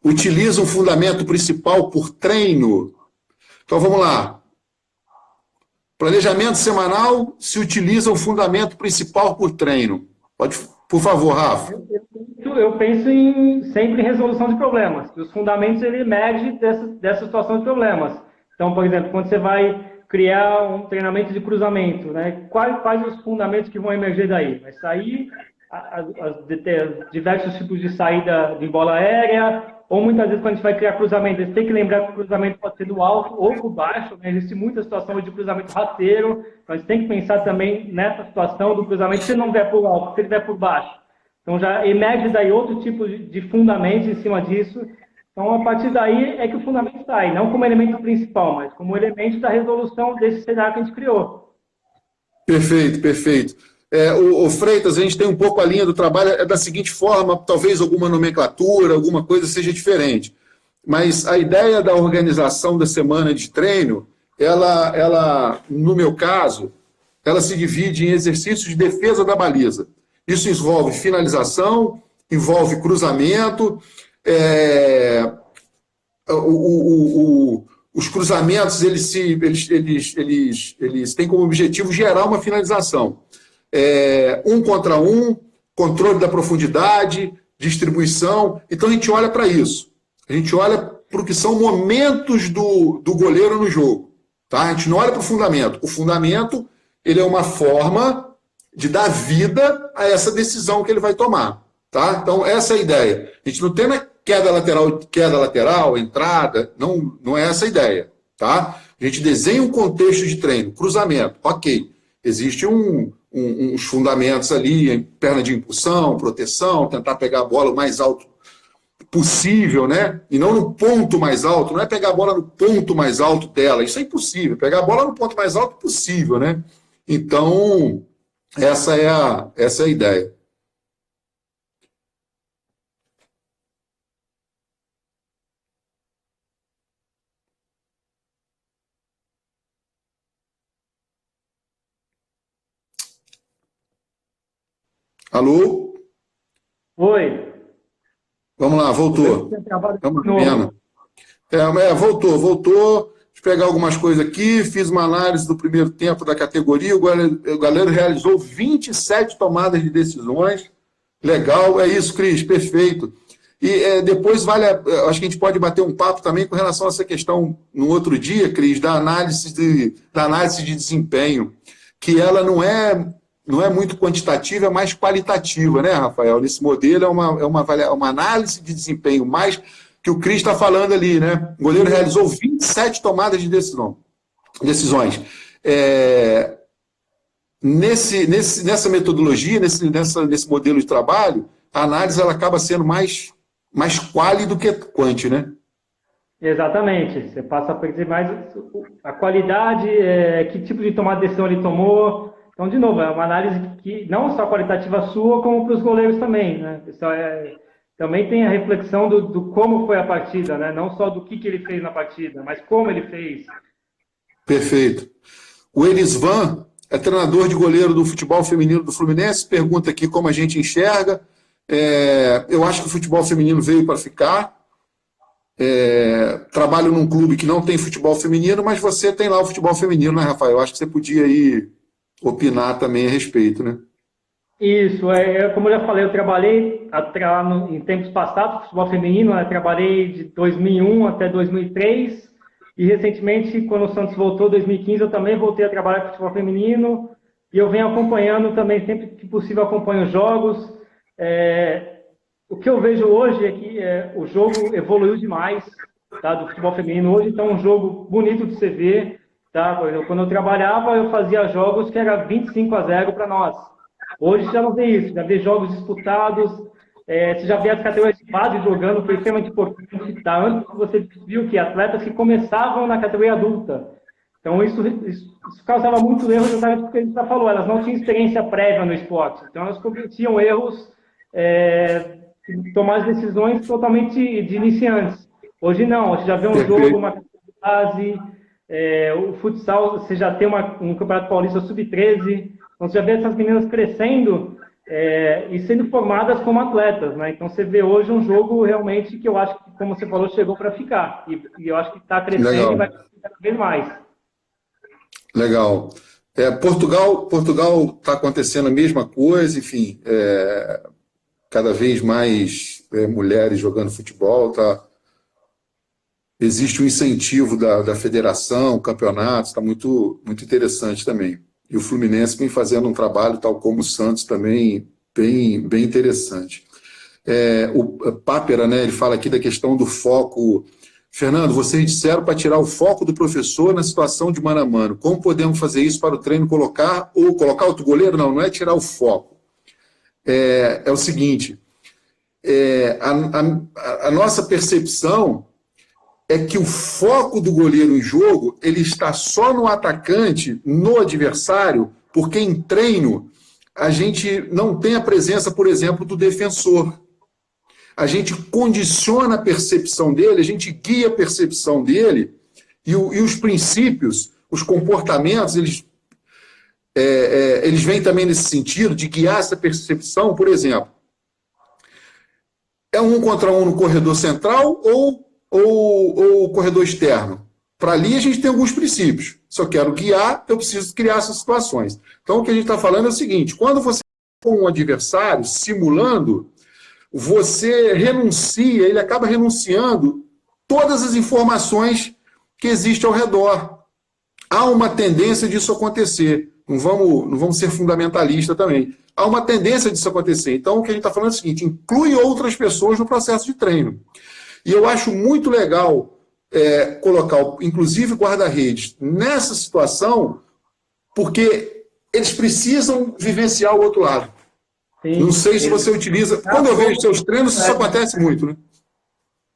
Utiliza um fundamento principal por treino? Então, vamos lá. Planejamento semanal se utiliza o fundamento principal por treino. Por favor, Rafa. Eu penso sempre em resolução de problemas. Os fundamentos ele emergem dessa situação de problemas. Então, por exemplo, quando você vai criar um treinamento de cruzamento, né? Quais os fundamentos que vão emerger daí? Vai sair diversos tipos de saída de bola aérea, ou muitas vezes quando a gente vai criar cruzamento, você tem que lembrar que o cruzamento pode ser do alto ou do baixo, né? Existe muita situação de cruzamento rasteiro, então a gente tem que pensar também nessa situação do cruzamento, se ele não vier por alto, se ele vier por baixo. Então já emerge daí outro tipo de fundamento em cima disso. Então a partir daí é que o fundamento sai, não como elemento principal, mas como elemento da resolução desse cenário que a gente criou. Perfeito, perfeito. O Freitas, a gente tem um pouco a linha do trabalho da seguinte forma, talvez alguma nomenclatura, alguma coisa seja diferente. mas a ideia da organização da semana de treino, ela, no meu caso, ela se divide em exercícios de defesa da baliza. Isso envolve finalização, envolve cruzamento, os cruzamentos eles têm como objetivo gerar uma finalização. 1 contra 1, controle da profundidade, distribuição. Então a gente olha para isso. A gente olha para o que são momentos do goleiro no jogo. Tá? A gente não olha para o fundamento. O fundamento ele é uma forma de dar vida a essa decisão que ele vai tomar. Tá? Então essa é a ideia. A gente não tem queda lateral, entrada, não é essa a ideia. Tá? A gente desenha um contexto de treino, cruzamento, ok. Existe uns fundamentos ali, perna de impulsão, proteção, tentar pegar a bola o mais alto possível, né? E não no ponto mais alto, não é pegar a bola no ponto mais alto dela, isso é impossível, pegar a bola no ponto mais alto possível, né? Então, essa é a ideia. Alô? Oi. Vamos lá, voltou. Estamos vendo. Voltou. Deixa eu pegar algumas coisas aqui. Fiz uma análise do primeiro tempo da categoria. O goleiro realizou 27 tomadas de decisões. Legal, é isso, Cris, perfeito. E depois acho que a gente pode bater um papo também com relação a essa questão no outro dia, Cris, da análise de desempenho, que ela não é muito quantitativa, é mais qualitativa, né, Rafael? Nesse modelo é uma análise de desempenho, mais que o Cris está falando ali, né? O goleiro realizou 27 tomadas de decisões. Nessa metodologia, nesse modelo de trabalho, a análise ela acaba sendo mais quali do que quanti, né? Exatamente. Você passa a perceber mais a qualidade, que tipo de tomada de decisão ele tomou. Então, de novo, é uma análise que não só qualitativa sua, como para os goleiros também, né? Também tem a reflexão do como foi a partida, né? Não só do que ele fez na partida, mas como ele fez. Perfeito. O Elisvan é treinador de goleiro do futebol feminino do Fluminense, pergunta aqui como a gente enxerga. Eu acho que o futebol feminino veio para ficar. Trabalho num clube que não tem futebol feminino, mas você tem lá o futebol feminino, né, Rafael? Eu acho que você podia aí opinar também a respeito, né? Isso, como eu já falei, eu trabalhei em tempos passados, futebol feminino, trabalhei de 2001 até 2003, e recentemente, quando o Santos voltou, em 2015, eu também voltei a trabalhar com futebol feminino, e eu venho acompanhando também, sempre que possível, acompanho os jogos. O que eu vejo hoje é que o jogo evoluiu demais, tá, do futebol feminino. Hoje está um jogo bonito de se ver. Tá? Quando eu trabalhava, eu fazia jogos que era 25-0 para nós. Hoje já não vê isso, já vê jogos disputados, você já vê as categorias de base jogando, foi extremamente importante. Tá? Antes você viu que atletas que começavam na categoria adulta. Então isso causava muito erro, justamente porque a gente já falou, elas não tinham experiência prévia no esporte. Então elas cometiam erros, tomar as decisões totalmente de iniciantes. Hoje não, você já vê um jogo, uma categoria de base. O futsal, você já tem um Campeonato Paulista Sub-13, então você já vê essas meninas crescendo e sendo formadas como atletas, né? Então você vê hoje um jogo realmente que eu acho que, como você falou, chegou para ficar, e eu acho que está crescendo. Legal. E vai crescer cada vez mais. Legal. Portugal está acontecendo a mesma coisa, enfim, cada vez mais mulheres jogando futebol, existe um incentivo da federação, campeonatos, está muito, muito interessante também. E o Fluminense vem fazendo um trabalho, tal como o Santos também, bem interessante. O Pápera, né, ele fala aqui da questão do foco. Fernando, vocês disseram para tirar o foco do professor na situação de mano a mano. Como podemos fazer isso para o treino colocar outro goleiro? Não é tirar o foco. É o seguinte, a nossa percepção é que o foco do goleiro em jogo, ele está só no atacante, no adversário, porque em treino a gente não tem a presença, por exemplo, do defensor. a gente condiciona a percepção dele, a gente guia a percepção dele, e os princípios, os comportamentos, eles vêm também nesse sentido de guiar essa percepção. Por exemplo, é 1 contra 1 no corredor central ou corredor externo? Para ali a gente tem alguns princípios. Se eu quero guiar, eu preciso criar essas situações. Então o que a gente está falando é o seguinte: quando você com um adversário simulando, você renuncia, ele acaba renunciando todas as informações que existem ao redor. Há uma tendência disso acontecer. Não vamos ser fundamentalistas também. Há uma tendência disso acontecer. Então, o que a gente está falando é o seguinte: inclui outras pessoas no processo de treino. E eu acho muito legal colocar, inclusive, guarda-redes nessa situação, porque eles precisam vivenciar o outro lado. Sim, não sei se você utiliza... Quando eu vejo seus treinos, isso acontece muito, né?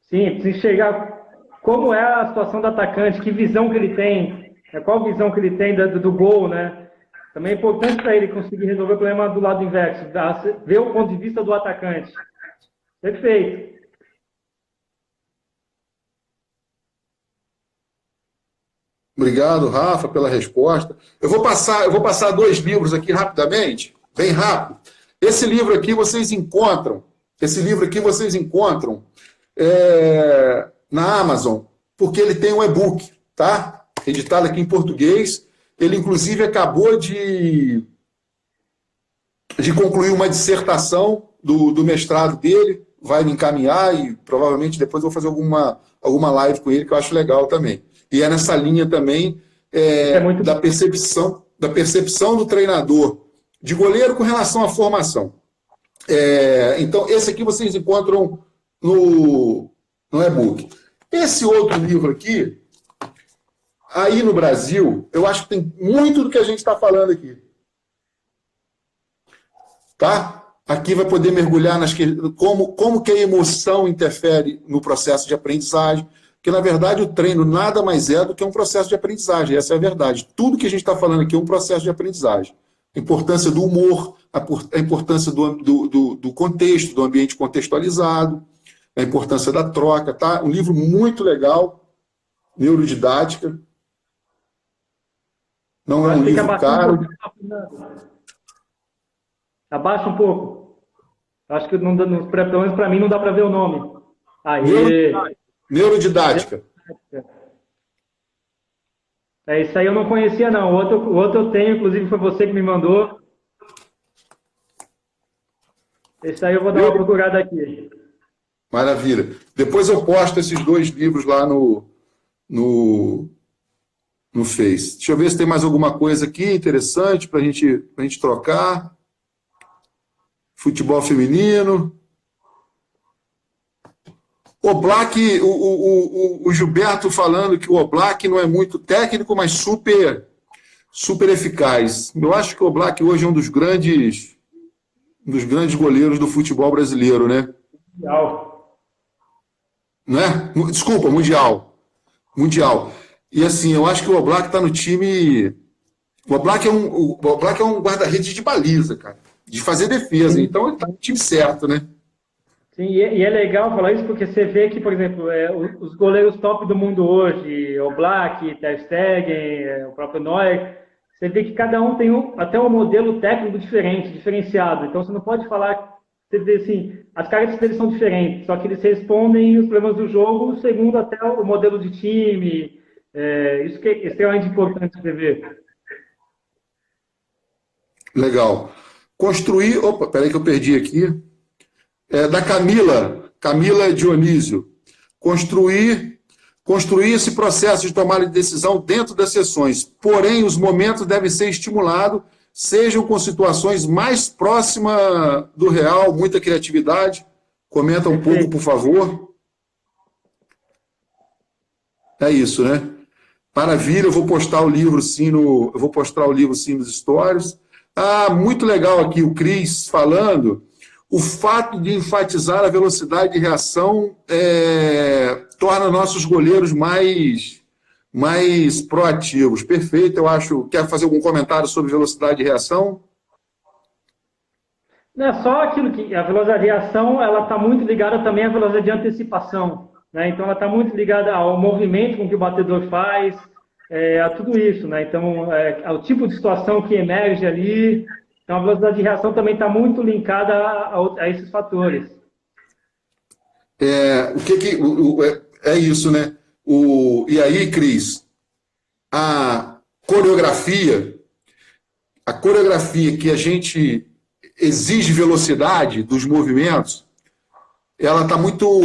Sim, precisa enxergar como é a situação do atacante, que visão que ele tem, qual visão que ele tem do gol, né? Também é importante para ele conseguir resolver o problema do lado inverso, ver o ponto de vista do atacante. Perfeito. Obrigado, Rafa, pela resposta. Eu vou passar 2 livros aqui rapidamente, bem rápido. Esse livro aqui vocês encontram na Amazon, porque ele tem um e-book, tá? Editado aqui em português. Ele, inclusive, acabou de concluir uma dissertação do mestrado dele, vai me encaminhar e provavelmente depois eu vou fazer alguma live com ele, que eu acho legal também. E é nessa linha também da percepção do treinador de goleiro com relação à formação. Então, esse aqui vocês encontram no e-book. Esse outro livro aqui, aí no Brasil, eu acho que tem muito do que a gente está falando aqui. Tá? Aqui vai poder mergulhar como que a emoção interfere no processo de aprendizagem, porque, na verdade, o treino nada mais é do que um processo de aprendizagem, essa é a verdade. Tudo que a gente está falando aqui é um processo de aprendizagem. A importância do humor, a importância do contexto, do ambiente contextualizado, a importância da troca, tá? Um livro muito legal, Neurodidática. Não é um livro caro. Abaixa um pouco. Acho que pelo menos para mim não dá para ver o nome. Aí. Neurodidática. Isso aí eu não conhecia, não. O outro eu tenho, inclusive foi você que me mandou. Esse aí eu vou dar uma procurada aqui. Maravilha. Depois eu posto esses 2 livros lá no Face. Deixa eu ver se tem mais alguma coisa aqui interessante para a gente trocar. Futebol feminino. Oblak, o Gilberto falando que o Oblak não é muito técnico, mas super eficaz. Eu acho que o Oblak hoje é um dos grandes goleiros do futebol brasileiro, né? Mundial. Não é? Desculpa, mundial. E assim, eu acho que o Oblak está no time... O Oblak é um guarda-redes de baliza, cara. De fazer defesa. Então ele está no time certo, né? Sim, e é legal falar isso porque você vê que, por exemplo, os goleiros top do mundo hoje, Oblak, Ter Stegen, o próprio Neuer, você vê que cada um tem até um modelo técnico diferenciado. Então você não pode falar, você vê assim, as características deles são diferentes, só que eles respondem os problemas do jogo segundo até o modelo de time. Isso que é extremamente importante você ver. Legal. Construir... Opa, peraí que eu perdi aqui. Da Camila Dionísio. Construir esse processo de tomada de decisão dentro das sessões. Porém, os momentos devem ser estimulados, sejam com situações mais próximas do real, muita criatividade. Comenta um pouco, por favor. É isso, né? Maravilha, eu vou postar o livro sim nos stories. Muito legal aqui o Cris falando. O fato de enfatizar a velocidade de reação torna nossos goleiros mais proativos. Perfeito, eu acho. Quer fazer algum comentário sobre velocidade de reação? Não é só aquilo que a velocidade de reação, ela está muito ligada também à velocidade de antecipação, né? Então, ela está muito ligada ao movimento com que o batedor faz, a tudo isso, né? Então, ao tipo de situação que emerge ali. Então, a velocidade de reação também está muito linkada a esses fatores. É isso, né? E aí, Cris, a coreografia que a gente exige velocidade dos movimentos, ela tá muito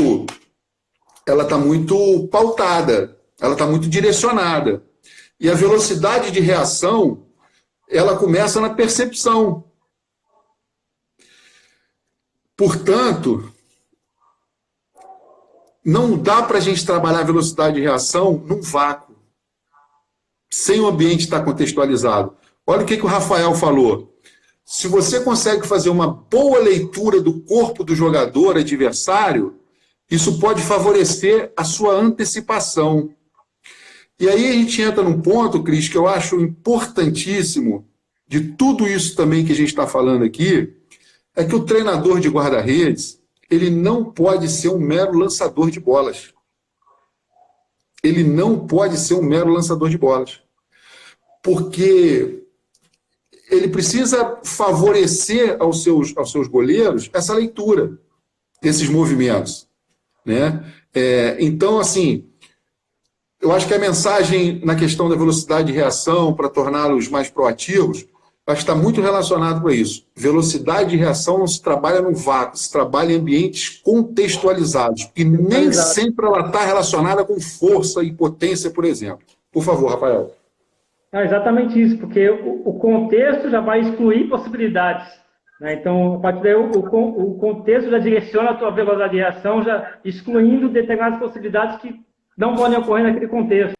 pautada, ela está muito direcionada. E a velocidade de reação, ela começa na percepção. Portanto, não dá para a gente trabalhar a velocidade de reação num vácuo, sem o ambiente estar contextualizado. Olha o que o Rafael falou. Se você consegue fazer uma boa leitura do corpo do jogador adversário, isso pode favorecer a sua antecipação. E aí a gente entra num ponto, Cris, que eu acho importantíssimo de tudo isso também que a gente está falando aqui, é que o treinador de guarda-redes, ele não pode ser um mero lançador de bolas. Ele não pode ser um mero lançador de bolas. Porque ele precisa favorecer aos seus goleiros essa leitura desses movimentos, né? Então, assim, eu acho que a mensagem na questão da velocidade de reação para torná-los mais proativos, acho que está muito relacionado com isso. Velocidade de reação não se trabalha no vácuo, se trabalha em ambientes contextualizados, e nem sempre ela está relacionada com força e potência, por exemplo. Por favor, Rafael. É exatamente isso, porque o contexto já vai excluir possibilidades, né? Então, a partir daí, o contexto já direciona a tua velocidade de reação, já excluindo determinadas possibilidades que não podem ocorrer naquele contexto.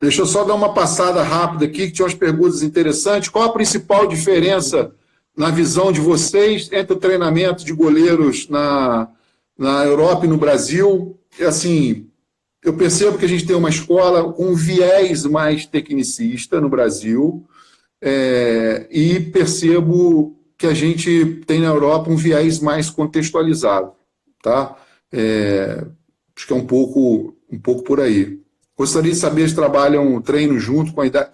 Deixa eu só dar uma passada rápida aqui, que tinha umas perguntas interessantes. Qual a principal diferença, na visão de vocês, entre o treinamento de goleiros na Europa e no Brasil? Assim, eu percebo que a gente tem uma escola com um viés mais tecnicista no Brasil, e percebo que a gente tem na Europa um viés mais contextualizado, tá? Acho que é um pouco por aí. Gostaria de saber se trabalham o treino junto com a idade.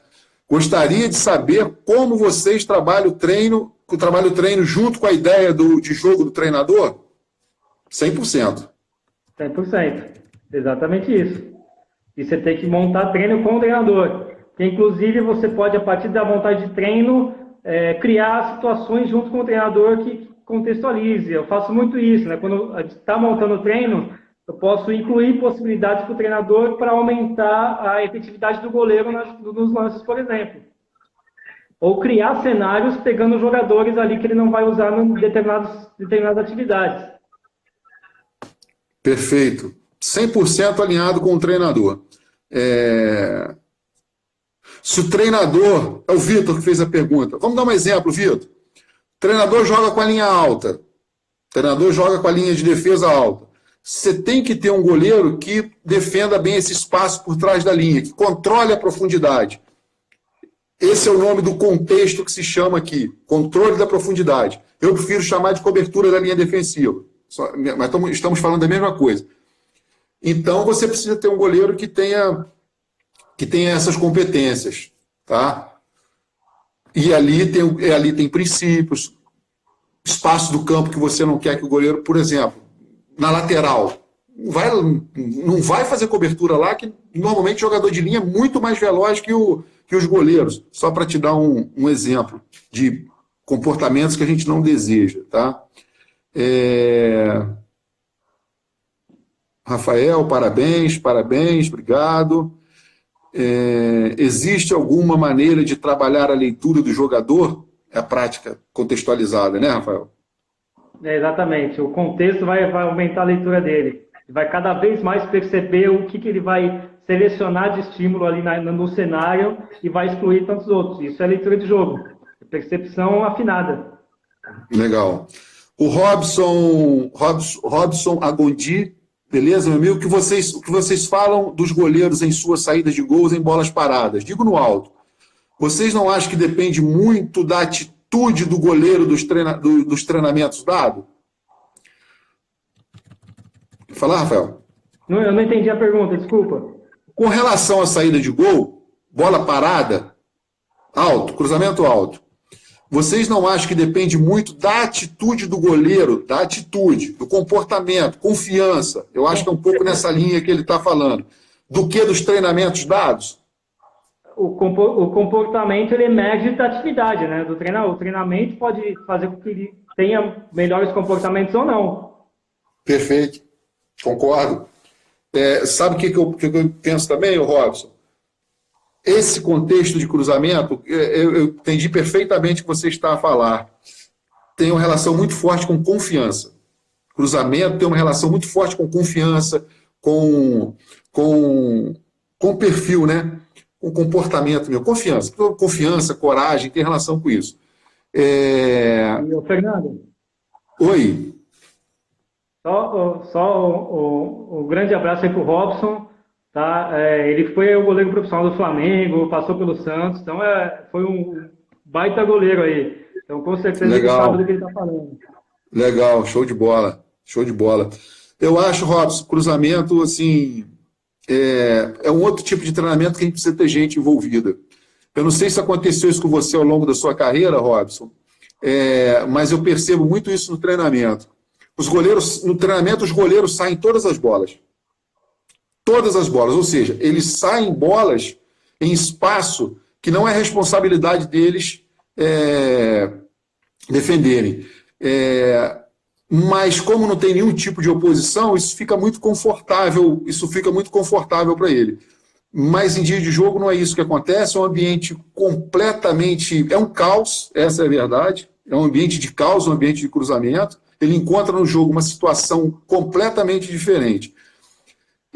Gostaria de saber como vocês trabalham o treino junto com a ideia de jogo do treinador? 100%. 100%. Exatamente isso. E você tem que montar treino com o treinador. Que, inclusive, você pode, a partir da vontade de treino, criar situações junto com o treinador que contextualize. Eu faço muito isso, né? Quando a gente está montando o treino, eu posso incluir possibilidades para o treinador para aumentar a efetividade do goleiro nos lances, por exemplo. Ou criar cenários pegando jogadores ali que ele não vai usar em determinadas atividades. Perfeito. 100% alinhado com o treinador. Se o treinador... É o Vitor que fez a pergunta. Vamos dar um exemplo, Vitor. O treinador joga com a linha alta. O treinador joga com a linha de defesa alta. Você tem que ter um goleiro que defenda bem esse espaço por trás da linha, que controle a profundidade. Esse é o nome do contexto que se chama aqui, controle da profundidade. Eu prefiro chamar de cobertura da linha defensiva, mas estamos falando da mesma coisa. Então, você precisa ter um goleiro que tenha essas competências, tá? E ali tem princípios, espaço do campo que você não quer que o goleiro, por exemplo, na lateral, não vai fazer cobertura lá, que normalmente o jogador de linha é muito mais veloz que os goleiros. Só para te dar um exemplo de comportamentos que a gente não deseja, tá? Rafael, parabéns, obrigado. Existe alguma maneira de trabalhar a leitura do jogador? É a prática contextualizada, né, Rafael? Exatamente. O contexto vai aumentar a leitura dele. Ele vai cada vez mais perceber o que ele vai selecionar de estímulo ali no cenário e vai excluir tantos outros. Isso é leitura de jogo. Percepção afinada. Legal. O Robson Agondi, beleza, meu amigo? O que vocês falam dos goleiros em suas saídas de gols em bolas paradas? Digo no alto. Vocês não acham que depende muito da atitude do goleiro dos treinamentos dados? Quer falar, Rafael? Não, eu não entendi a pergunta, desculpa. Com relação à saída de gol, bola parada, alto, cruzamento alto, vocês não acham que depende muito da atitude do goleiro, da atitude, do comportamento, confiança? Eu acho que é um pouco nessa linha que ele está falando. Do que dos treinamentos dados? O comportamento ele emerge da atividade, né? Do treinador. O treinamento pode fazer com que ele tenha melhores comportamentos ou não. Perfeito, concordo. Sabe o que eu penso também, Robson? Esse contexto de cruzamento, eu entendi perfeitamente o que você está a falar. Tem uma relação muito forte com confiança. Cruzamento tem uma relação muito forte com confiança, com perfil, né? Com comportamento meu. Confiança, coragem, tem relação com isso. Fernando? Oi. O grande abraço aí para o Robson. Tá? Ele foi o goleiro profissional do Flamengo, passou pelo Santos, então foi um baita goleiro aí. Então, com certeza, ele sabe do que ele está falando. Legal, show de bola. Show de bola. Eu acho, Robson, cruzamento, assim, é um outro tipo de treinamento que a gente precisa ter gente envolvida. Eu não sei se aconteceu isso com você ao longo da sua carreira, Robson, mas eu percebo muito isso no treinamento. No treinamento, os goleiros saem todas as bolas. Todas as bolas, ou seja, eles saem bolas em espaço que não é responsabilidade deles defenderem. Mas como não tem nenhum tipo de oposição, isso fica muito confortável para ele. Mas em dia de jogo não é isso que acontece, é um ambiente completamente... É um caos, essa é a verdade, é um ambiente de caos, um ambiente de cruzamento. Ele encontra no jogo uma situação completamente diferente.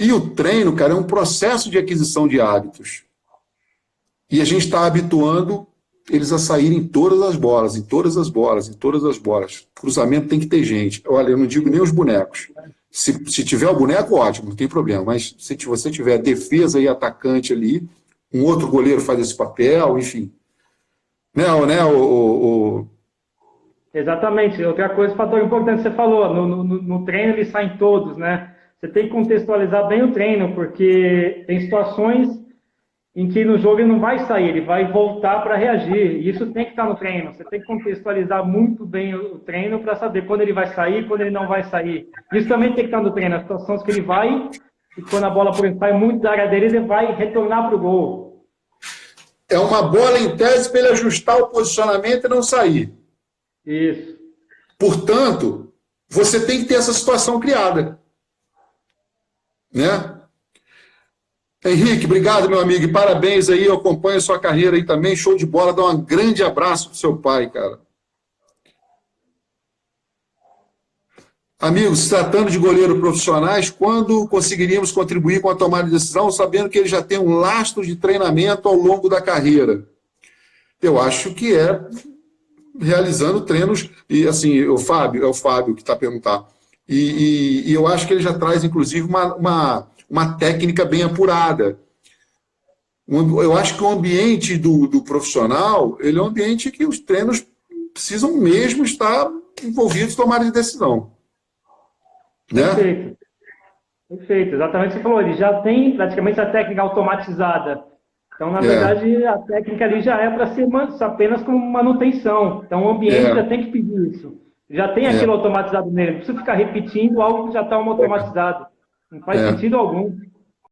E o treino, cara, é um processo de aquisição de hábitos. E a gente está habituando eles a saírem todas as bolas, em todas as bolas, em todas as bolas. Cruzamento tem que ter gente. Olha, eu não digo nem os bonecos. Se tiver o boneco, ótimo, não tem problema. Mas se você tiver defesa e atacante ali, um outro goleiro faz esse papel, enfim. Exatamente. Outra coisa, fator importante que você falou, no treino eles saem todos, né? Você tem que contextualizar bem o treino, porque tem situações em que no jogo ele não vai sair, ele vai voltar para reagir. E isso tem que estar no treino. Você tem que contextualizar muito bem o treino para saber quando ele vai sair, quando ele não vai sair. Isso também tem que estar no treino. As situações que ele vai, e quando a bola, por exemplo, sai muito da área dele, ele vai retornar para o gol. É uma bola em tese para ele ajustar o posicionamento e não sair. Isso. Portanto, você tem que ter essa situação criada. Né? Henrique, obrigado, meu amigo, e parabéns aí, eu acompanho a sua carreira aí também, show de bola, dá um grande abraço pro seu pai, cara. Amigos, se tratando de goleiro profissionais, quando conseguiríamos contribuir com a tomada de decisão, sabendo que ele já tem um lastro de treinamento ao longo da carreira? Eu acho que realizando treinos, e assim, é o Fábio que está a perguntar. E eu acho que ele já traz, inclusive, uma técnica bem apurada. Eu acho que o ambiente do profissional, ele é um ambiente que os treinos precisam mesmo estar envolvidos em tomada de decisão. Né? Perfeito. Perfeito, exatamente o que você falou. Ele já tem praticamente a técnica automatizada. Então, na verdade, a técnica ali já é para ser apenas como manutenção. Então, o ambiente já tem que pedir isso. Já tem aquilo automatizado nele. Não precisa ficar repetindo algo que já está automatizado. Não faz sentido algum.